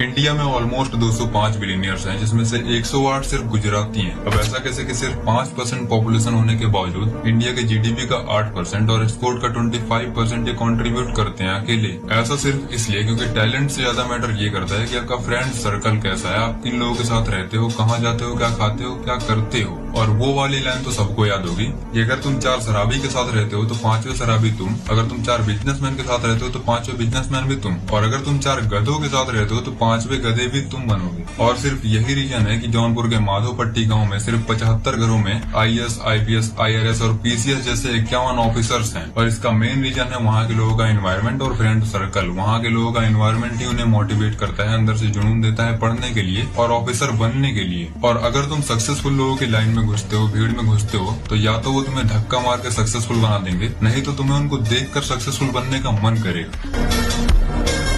India में almost 205 billionaires हैं, जिसमें से 108 सिर्फ गुजराती हैं। अब ऐसा कैसे कि सिर्फ 5% पॉपुलेशन होने के बावजूद इंडिया के जीडीपी का 8% और एक्सपोर्ट का 25% ये कंट्रीब्यूट करते हैं अकेले। ऐसा सिर्फ इसलिए क्योंकि टैलेंट से ज्यादा मैटर ये करता है कि आपका फ्रेंड सर्कल कैसा है, आप किन लोगों के साथ रहते हो, कहाँ जाते हो, क्या खाते हो, क्या करते हो। और वो वाली लाइन तो सबको याद होगी कि अगर तुम 4 शराबी के साथ रहते हो तो 5वें शराबी तुम, अगर तुम 4 बिजनेसमैन के साथ रहते हो तो 5वें बिजनेसमैन भी तुम, और अगर तुम 4 गधों के साथ रहते हो तो 5वें गधे भी तुम बनोगे। और सिर्फ यही रीजन है कि जौनपुर के माधोपट्टी गांव में सिर्फ 75 घरों में आईएएस, आईपीएस, आईआरएस और पीसीएस जैसे 51 ऑफिसर्स हैं। और इसका मेन रीजन है वहाँ के लोगों का एनवायरमेंट और फ्रेंड सर्कल। वहाँ के लोगों का एनवायरमेंट ही उन्हें मोटिवेट करता है, अंदर से जुनून देता है पढ़ने के लिए और ऑफिसर बनने के लिए। और अगर तुम सक्सेसफुल लोगों की लाइन में घुसते हो, भीड़ में घुसते हो, तो या तो वो तुम्हें धक्का मार के सक्सेसफुल बना देंगे, नहीं तो तुम्हें उनको देखकर सक्सेसफुल बनने का मन करेगा।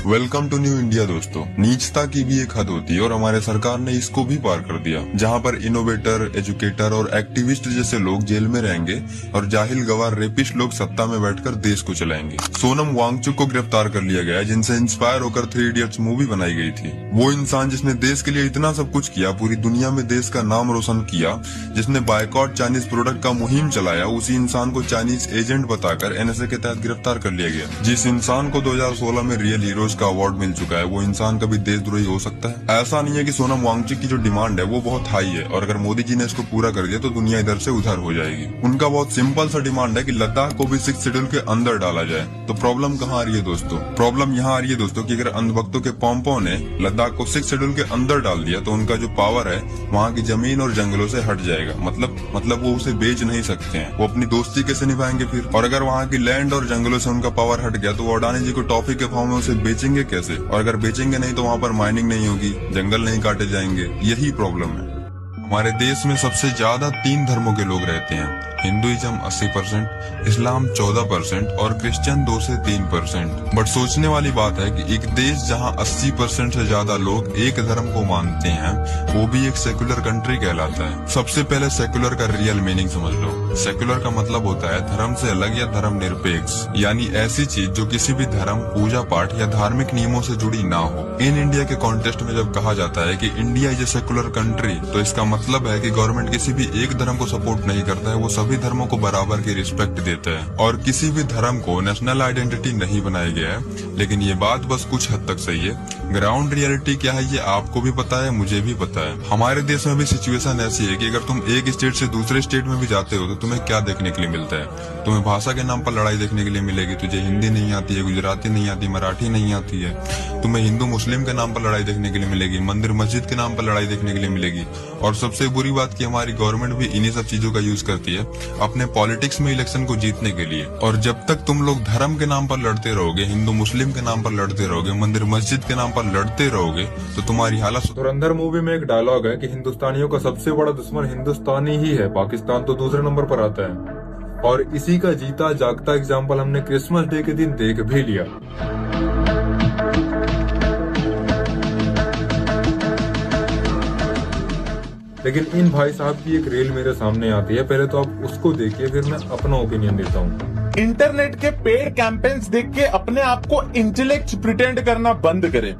वेलकम टू न्यू इंडिया दोस्तों। नीचता की भी एक हद होती है और हमारे सरकार ने इसको भी पार कर दिया, जहां पर इनोवेटर, एजुकेटर और एक्टिविस्ट जैसे लोग जेल में रहेंगे और जाहिल गवार रेपिस्ट लोग सत्ता में बैठकर देश को चलाएंगे। सोनम वांगचुक को गिरफ्तार कर लिया गया, जिनसे इंस्पायर होकर 3 इडियट्स मूवी बनाई गई थी। वो इंसान जिसने देश के लिए इतना सब कुछ किया, पूरी दुनिया में देश का नाम रोशन किया, जिसने बायकॉट चाइनीज प्रोडक्ट का मुहिम चलाया, उसी इंसान को चाइनीज एजेंट बताकर एनएसए के तहत गिरफ्तार कर लिया गया। जिस इंसान को 2016 में रियल हीरोज का अवार्ड मिल चुका है, वो इंसान कभी देशद्रोही हो सकता है? ऐसा नहीं है कि सोनम वांगचुक की जो डिमांड है वो बहुत हाई है और अगर मोदी जी ने इसको पूरा कर दिया तो दुनिया इधर से उधर हो जाएगी। उनका बहुत सिंपल सा डिमांड है कि लद्दाख को भी 6th शेड्यूल के अंदर डाला जाए। तो प्रॉब्लम कहाँ आ रही है दोस्तों? प्रॉब्लम यहाँ आ रही है दोस्तों कि अगर अंधभक्तों के पॉम्पो ने लद्दाख को 6th शेड्यूल के अंदर डाल दिया तो उनका जो पावर है वहाँ की जमीन और जंगलों से हट जाएगा। मतलब वो उसे बेच नहीं सकते हैं। वो अपनी दोस्ती कैसे निभाएंगे फिर? और अगर वहाँ की लैंड और जंगलों से उनका पावर हट गया तो वो अडानी जी को टॉफी के भाव में उसे बेचेंगे कैसे? और अगर बेचेंगे नहीं तो वहाँ पर माइनिंग नहीं होगी, जंगल नहीं काटे जाएंगे। यही प्रॉब्लम है। हमारे देश में सबसे ज्यादा 3 धर्मों के लोग रहते हैं। हिंदुइज्म 80%, इस्लाम 14% और क्रिश्चियन 2 से 3%। बट सोचने वाली बात है कि एक देश जहां 80% से ज्यादा लोग एक धर्म को मानते हैं, वो भी एक सेक्युलर कंट्री कहलाता है। सबसे पहले सेक्युलर का रियल मीनिंग समझ लो। सेक्युलर का मतलब होता है धर्म से अलग या धर्म निरपेक्ष, यानी ऐसी चीज जो किसी भी धर्म, पूजा पाठ या धार्मिक नियमों से जुड़ी ना हो। इन इंडिया के कॉन्टेक्स्ट में जब कहा जाता है कि India is a secular country, तो इसका मतलब है कि गवर्नमेंट किसी भी एक धर्म को सपोर्ट नहीं करता है, वो सभी धर्मों को बराबर की रिस्पेक्ट देता है और किसी भी धर्म को नेशनल आइडेंटिटी नहीं बनाया गया है। लेकिन ये बात बस कुछ हद तक सही है। ग्राउंड रियलिटी क्या है ये आपको भी पता है, मुझे भी पता है। हमारे देश में भी सिचुएशन ऐसी है कि अगर तुम एक स्टेट से दूसरे स्टेट में भी जाते हो तो तुम्हें क्या देखने के लिए मिलता है? तुम्हें भाषा के नाम पर लड़ाई देखने के लिए मिलेगी। तुझे हिंदी नहीं आती है, गुजराती नहीं आती, मराठी नहीं आती है। तुम्हें हिंदू मुस्लिम के नाम पर लड़ाई देखने के लिए मिलेगी, मंदिर मस्जिद के नाम पर लड़ाई देखने के लिए मिलेगी। और सबसे बुरी बात कि हमारी गवर्नमेंट भी इन्हीं सब चीजों का यूज करती है अपने पॉलिटिक्स में इलेक्शन को जीतने के लिए। और जब तक तुम लोग धर्म के नाम पर लड़ते रहोगे, हिंदू मुस्लिम के नाम पर लड़ते रहोगे, मंदिर मस्जिद के नाम पर लड़ते रहोगे, तो तुम्हारी हालत। धुरंधर मूवी में एक डायलॉग है कि हिंदुस्तानियों का सबसे बड़ा दुश्मन हिंदुस्तानी ही है, पाकिस्तान तो दूसरे नंबर पर आता है। और इसी का जीता जागता एग्जाम्पल हमने क्रिसमस डे के दिन देख भी लिया। लेकिन इन भाई साहब की एक रील मेरे सामने आती है, पहले तो आप उसको देखिए, फिर मैं अपना ओपिनियन देता हूँ। इंटरनेट के पेड कैंपेन्स देख के अपने आप को इंटेलेक्ट प्रिटेंड करना बंद करें,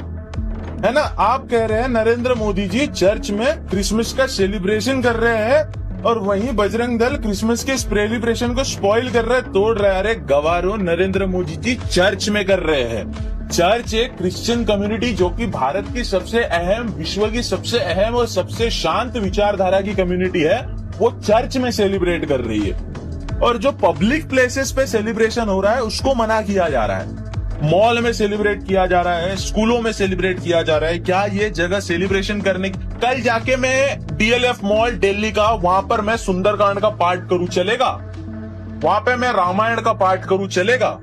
है ना। आप कह रहे हैं नरेंद्र मोदी जी चर्च में क्रिसमस का सेलिब्रेशन कर रहे हैं और वहीं बजरंग दल क्रिसमस के सेलिब्रेशन को स्पॉइल कर रहा है, तोड़ रहा है। अरे गवारो, नरेंद्र मोदी जी चर्च में कर रहे हैं। चर्च एक क्रिश्चियन कम्युनिटी जो कि भारत की सबसे अहम, विश्व की सबसे अहम और सबसे शांत विचारधारा की कम्युनिटी है, वो चर्च में सेलिब्रेट कर रही है। और जो पब्लिक प्लेसेस पे सेलिब्रेशन हो रहा है उसको मना किया जा रहा है। मॉल में सेलिब्रेट किया जा रहा है, स्कूलों में सेलिब्रेट किया जा रहा है। क्या ये जगह सेलिब्रेशन करने की? कल जाके मैं डीएलएफ मॉल दिल्ली का, वहां पर मैं सुंदरकांड का पाठ करूं, चलेगा? वहां पे मैं रामायण का पाठ करूं, चलेगा?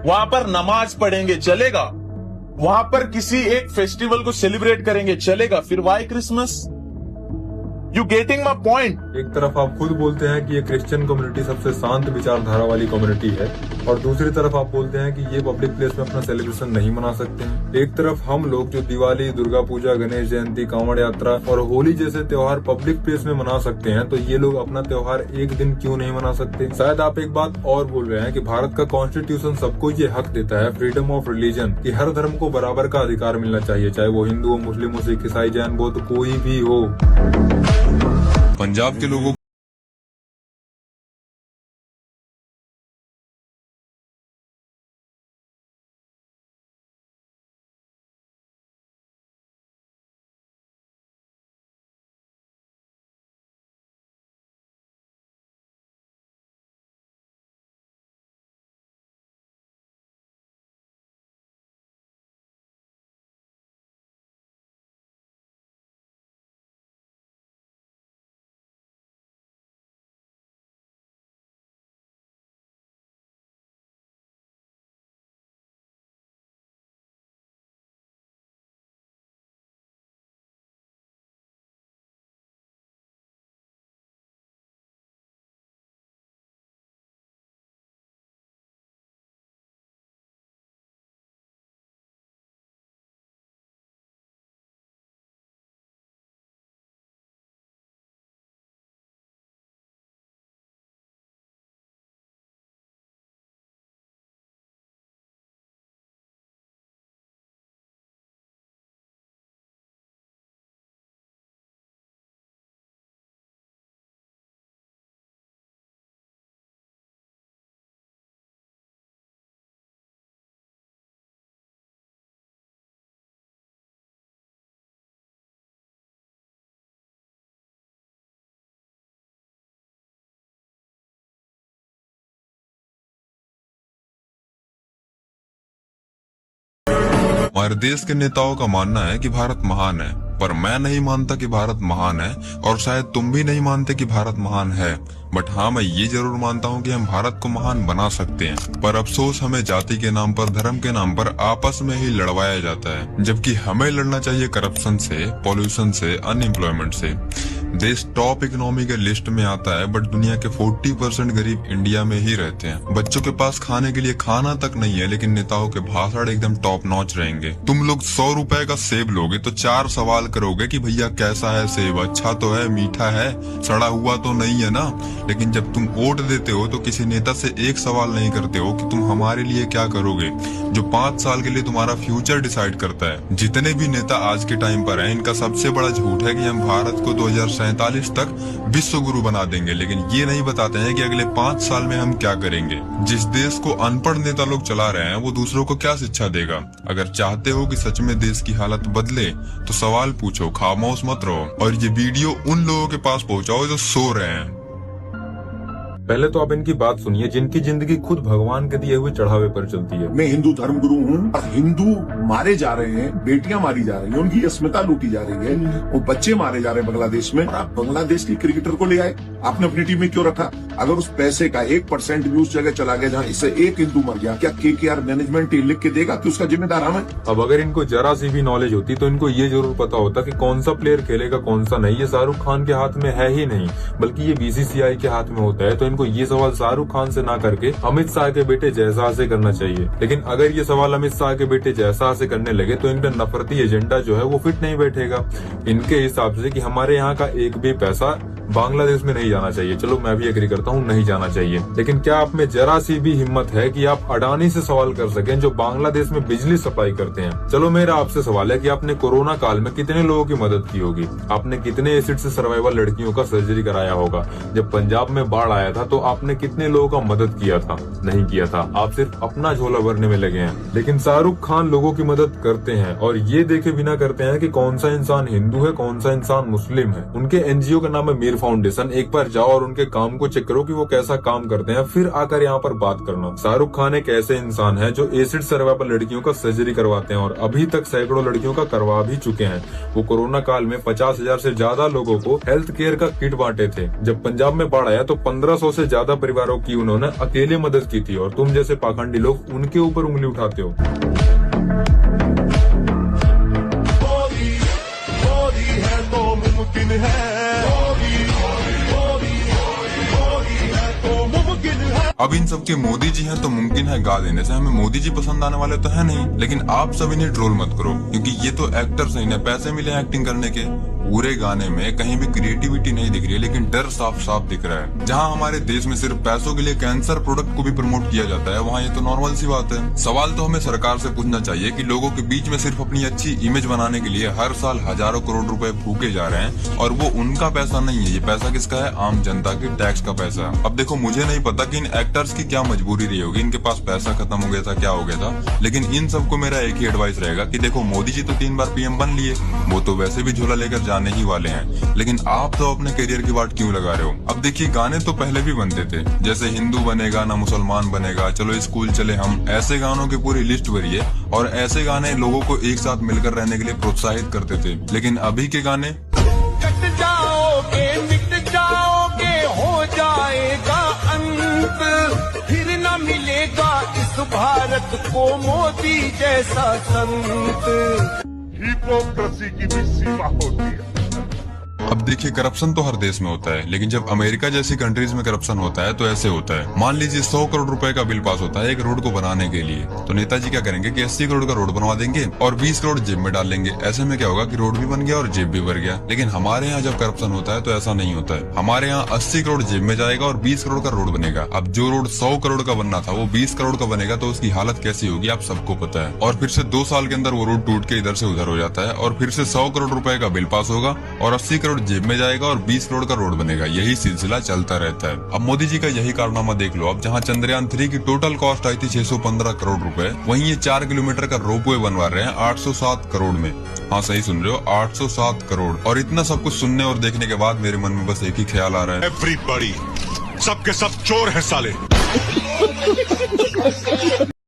वहां पर नमाज पढ़ेंगे, चलेगा? वहां पर किसी एक फेस्टिवल को सेलिब्रेट करेंगे, चलेगा? फिर why Christmas? You getting my point? एक तरफ आप खुद बोलते हैं कि ये क्रिश्चियन कम्युनिटी सबसे शांत विचारधारा वाली कम्युनिटी है और दूसरी तरफ आप बोलते हैं कि ये पब्लिक प्लेस में अपना सेलिब्रेशन नहीं मना सकते हैं। एक तरफ हम लोग जो दिवाली, दुर्गा पूजा, गणेश जयंती, कांवड़ यात्रा और होली जैसे त्योहार पब्लिक प्लेस में मना सकते हैं, तो ये लोग अपना त्योहार एक दिन क्यों नहीं मना सकते? शायद आप एक बात और बोल रहे हैं कि भारत का कॉन्स्टिट्यूशन सबको ये हक देता है, फ्रीडम ऑफ रिलीजन, कि हर धर्म को बराबर का अधिकार मिलना चाहिए, चाहे वो हिंदू हो, मुस्लिम हो, सिख, ईसाई, जैन, बौद्ध, कोई भी हो। पंजाब के लोगों हमारे देश के नेताओं का मानना है कि भारत महान है, पर मैं नहीं मानता कि भारत महान है और शायद तुम भी नहीं मानते कि भारत महान है। बट हाँ, मैं ये जरूर मानता हूँ कि हम भारत को महान बना सकते हैं। पर अफसोस हमें जाति के नाम पर, धर्म के नाम पर आपस में ही लड़वाया जाता है, जबकि हमें लड़ना चाहिए करप्शन से, पॉल्यूशन से, अनएम्प्लॉयमेंट से। देश टॉप इकोनॉमी के लिस्ट में आता है, बट दुनिया के 40% गरीब इंडिया में ही रहते हैं। बच्चों के पास खाने के लिए खाना तक नहीं है, लेकिन नेताओं के भाषण एकदम टॉप नॉच रहेंगे। तुम लोग 100 रुपए का सेब लोगे तो 4 सवाल करोगे कि भैया कैसा है सेब, अच्छा तो है, मीठा है, सड़ा हुआ तो नहीं है ना। लेकिन जब तुम वोट देते हो तो किसी नेता से एक सवाल नहीं करते हो कि तुम हमारे लिए क्या करोगे, जो 5 साल के लिए तुम्हारा फ्यूचर डिसाइड करता है। जितने भी नेता आज के टाइम पर हैं, इनका सबसे बड़ा झूठ है कि हम भारत को 2047 तक विश्व गुरु बना देंगे, लेकिन ये नहीं बताते हैं कि अगले 5 साल में हम क्या करेंगे। जिस देश को अनपढ़ नेता लोग चला रहे हैं, वो दूसरों को क्या शिक्षा देगा? अगर चाहते हो कि सच में देश की हालत बदले तो सवाल पूछो, खामोश मत रहो, और ये वीडियो उन लोगों के पास पहुंचाओ जो सो रहे हैं। पहले तो आप इनकी बात सुनिए, जिनकी जिंदगी खुद भगवान के दिए हुए चढ़ावे पर चलती है। मैं हिंदू धर्म गुरु हूँ। हिंदू मारे जा रहे हैं, बेटियां मारी जा रही हैं, उनकी अस्मिता लूटी जा रही है, वो बच्चे मारे जा रहे हैं बांग्लादेश में। आप बांग्लादेश के क्रिकेटर को ले आए, आपने अपनी टीम में क्यों रखा? अगर उस पैसे का 1% भी उस जगह चला गया जहाँ इससे एक हिंदू मर गया, क्या KKR मैनेजमेंट लिख के देगा कि उसका जिम्मेदार हम है? अब अगर इनको जरा सी भी नॉलेज होती तो इनको ये जरूर पता होता कि कौन सा प्लेयर खेलेगा, कौन सा नहीं। ये शाहरुख खान के हाथ में है ही नहीं, बल्कि ये BCCI के हाथ में होता है। तो इनको ये सवाल शाहरुख खान से ना करके अमित शाह के बेटे जयशाह से करना चाहिए। लेकिन अगर ये सवाल अमित शाह के बेटे जयशाह से करने लगे तो इनका नफरती एजेंडा जो है वो फिट नहीं बैठेगा इनके हिसाब से कि हमारे यहाँ का एक भी पैसा बांग्लादेश में नहीं जाना चाहिए। चलो मैं भी एग्री करता हूँ, नहीं जाना चाहिए, लेकिन क्या आप में जरा सी भी हिम्मत है कि आप अडानी से सवाल कर सकें जो बांग्लादेश में बिजली सप्लाई करते हैं? चलो मेरा आपसे सवाल है कि आपने कोरोना काल में कितने लोगों की मदद की होगी? आपने कितने एसिड से सर्वाइवल लड़कियों का सर्जरी कराया होगा? जब पंजाब में बाढ़ आया था तो आपने कितने लोगों का मदद किया था? नहीं किया था, आप सिर्फ अपना झोला भरने में लगे हैं। लेकिन शाहरुख खान लोगों की मदद करते हैं और ये देखे बिना करते हैं कि कौन सा इंसान हिंदू है, कौन सा इंसान मुस्लिम है। उनके NGO का नाम है मीर फाउंडेशन। एक बार जाओ और उनके काम को चेक करो कि वो कैसा काम करते हैं, फिर आकर यहाँ पर बात करना। शाहरुख खान एक ऐसे इंसान है जो एसिड सर्वाइवल लड़कियों का सर्जरी करवाते हैं और अभी तक सैकड़ों लड़कियों का करवा भी चुके हैं। वो कोरोना काल में 50,000 से ज्यादा लोगों को हेल्थ केयर का किट बांटे थे। जब पंजाब में बाढ़ आया तो 1500 से ज्यादा परिवारों की उन्होंने अकेले मदद की थी और तुम जैसे पाखंडी लोग उनके ऊपर उंगली उठाते हो। मोदी है तो मुमकिन है। अब इन सबके मोदी जी हैं तो मुमकिन है गा देने से हमें मोदी जी पसंद आने वाले तो है नहीं, लेकिन आप सब इन्हें ट्रोल मत करो क्योंकि ये तो एक्टर्स हैं, इन्हें पैसे मिले एक्टिंग करने के। पूरे गाने में कहीं भी क्रिएटिविटी नहीं दिख रही है, लेकिन डर साफ साफ दिख रहा है। जहां हमारे देश में सिर्फ पैसों के लिए कैंसर प्रोडक्ट को भी प्रमोट किया जाता है, वहां ये तो नॉर्मल सी बात है। सवाल तो हमें सरकार से पूछना चाहिए कि लोगों के बीच में सिर्फ अपनी अच्छी इमेज बनाने के लिए हर साल हजारों करोड़ रुपए फूके जा रहे हैं, और वो उनका पैसा नहीं है, ये पैसा किसका है? आम जनता के टैक्स का पैसा। अब देखो, मुझे नहीं पता कि इन एक्टर्स की क्या मजबूरी रही होगी, इनके पास पैसा खत्म हो गया था, क्या हो गया था, लेकिन इन सबको मेरा एक ही एडवाइस रहेगा कि देखो, मोदी जी तो 3 बार पीएम बन लिए, वो तो वैसे भी झोला लेकर जाने ही वाले हैं, लेकिन आप तो अपने करियर की वाट क्यों लगा रहे हो? अब देखिए, गाने तो पहले भी बनते थे, जैसे हिंदू बनेगा ना मुसलमान बनेगा, चलो स्कूल चले हम, ऐसे गानों की पूरी लिस्ट भरी है, और ऐसे गाने लोगों को एक साथ मिलकर रहने के लिए प्रोत्साहित करते थे। लेकिन अभी के गाने कट जाओगे, मिट जाओगे, हो जाएगा अंत, फिर न मिलेगा इस भारत को मोदी जैसा संत। हिपोक्रेसी की भी सीमा होती है। अब देखिए, करप्शन तो हर देश में होता है, लेकिन जब अमेरिका जैसी कंट्रीज में करप्शन होता है तो ऐसे होता है। मान लीजिए 100 करोड़ रुपए का बिल पास होता है एक रोड को बनाने के लिए, तो नेताजी क्या करेंगे कि 80 करोड़ का रोड बनवा देंगे और 20 करोड़ जेब में डाल लेंगे। ऐसे में क्या होगा कि रोड भी बन गया और जेब भी भर गया। लेकिन हमारे यहाँ जब करप्शन होता है तो ऐसा नहीं होता है। हमारे यहाँ 80 करोड़ जेब में जाएगा और 20 करोड़ का रोड बनेगा। अब जो रोड 100 करोड़ का बनना था वो 20 करोड़ का बनेगा, तो उसकी हालत कैसी होगी आप सबको पता है। और फिर से 2 साल के अंदर वो रोड टूट के इधर से उधर हो जाता है, और फिर से 100 करोड़ रुपए का बिल पास होगा और 80 करोड़ जेब में जाएगा और 20 करोड़ का रोड बनेगा। यही सिलसिला चलता रहता है। अब मोदी जी का यही कारनामा देख लो। अब जहां चंद्रयान 3 की टोटल कॉस्ट आई थी 615 करोड़ रुपए, वहीं ये 4 किलोमीटर का रोपवे बनवा रहे हैं 807 करोड़ में। हाँ, सही सुन रहे हो, 807 करोड़। और इतना सब कुछ सुनने और देखने के बाद मेरे मन में बस एक ही ख्याल आ रहा है, एवरीबॉडी, सबके सब चोर है साले।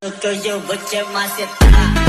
तो जो बच्चे माँ से